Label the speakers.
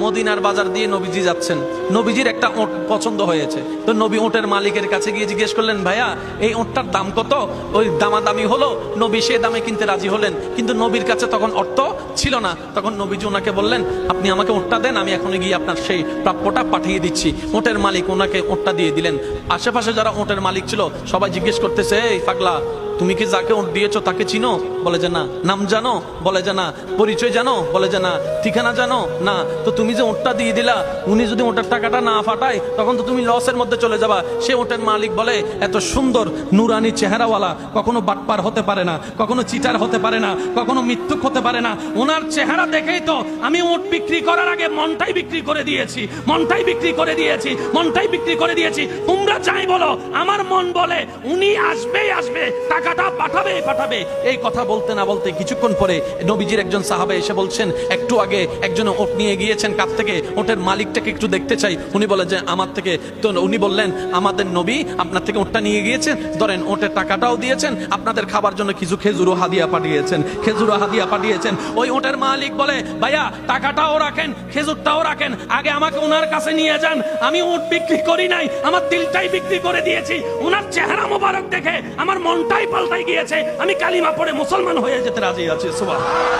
Speaker 1: মদিনার বাজার দিয়ে নবীজি যাচ্ছেন, নবীজির একটা ওট পছন্দ হয়েছে, তো নবী ওটের মালিকের কাছে গিয়ে জিজ্ঞেস করলেন, ভাইয়া এই ওটটার দাম কত? ওই দামাদামি হলো, নবী সে দামে কিনতে রাজি হলেন, কিন্তু নবীর কাছে তখন অর্থ ছিল না। তখন নবীজি ওনাকে বললেন, আপনি আমাকে ওটটা দেন, আমি এখন গিয়ে আপনার সেই প্রাপ্যটা পাঠিয়ে দিচ্ছি। ওটের মালিক ওনাকে ওটটা দিয়ে দিলেন। আশেপাশে যারা ওটের মালিক ছিল সবাই জিজ্ঞেস করতেছে, এই পাগলা, তুমি কি যাকে ওট দিয়েছো তাকে চিনো? বলে যে না। নাম জানো? বলে যে না। পরিচয় জানো? বলে যে না। ঠিকানা জানো? না। তো তুমি যে ওটটা দিয়ে দিলা, উনি যদি ওটার টাকাটা না ফাটায় তখন তো তুমি লসের মধ্যে চলে যাবা। সে ওটের মালিক বলে, এত সুন্দর নুরানি চেহারাওয়ালা কখনো বাটপার হতে পারে না, কখনো চিটার হতে পারে না, কখনো মিথ্যুক হতে পারে না। ওনার চেহারা দেখেই তো আমি ওট বিক্রি করার আগে মনটাই বিক্রি করে দিয়েছি, মনটাই বিক্রি করে দিয়েছি, মনটাই বিক্রি করে দিয়েছি। তোমরা যাই বলো, আমার মন বলে উনি আসবেই আসবে, টাকাটা পাঠাবে পাঠাবে। এই কথা বলতে না বলতে কিছুক্ষণ পরে নবীজির একজন সাহাবা এসে বলছেন, একটু আগে একজন ওট নিয়ে গিয়েছেন কাছ থেকে, ওটের মালিকটাকে একটু দেখতে চাই। উনি বলেন যে আমার থেকে। তো উনি বললেন, আমাদের নবী আপনার থেকে ওটটা নিয়ে গিয়েছেন, ধরেন ওটের টাকাটাও দিয়েছেন, আপনাদের খাবার জন্য কিছু খেজুরও হাদিয়া পাঠিয়েছেন, খেজুরও হাদিয়া পাঠিয়েছেন। ওই ওটের মালিক বলে, ভাইয়া টাকাটাও রাখেন, খেজুরটাও রাখেন, আগে আমাকে ওনার কাছে নিয়ে যান। আমি ওট বিক্রি করি নাই, আমার দিলটাই বিক্রি করে দিয়েছি। ওনার চেহারা মোবারক দেখে আমার মনটাই পাল্টাই গিয়েছে, আমি কালিমা পড়ে মুসলমান হয়ে যেতে রাজি আছি। সুবহানাল্লাহ।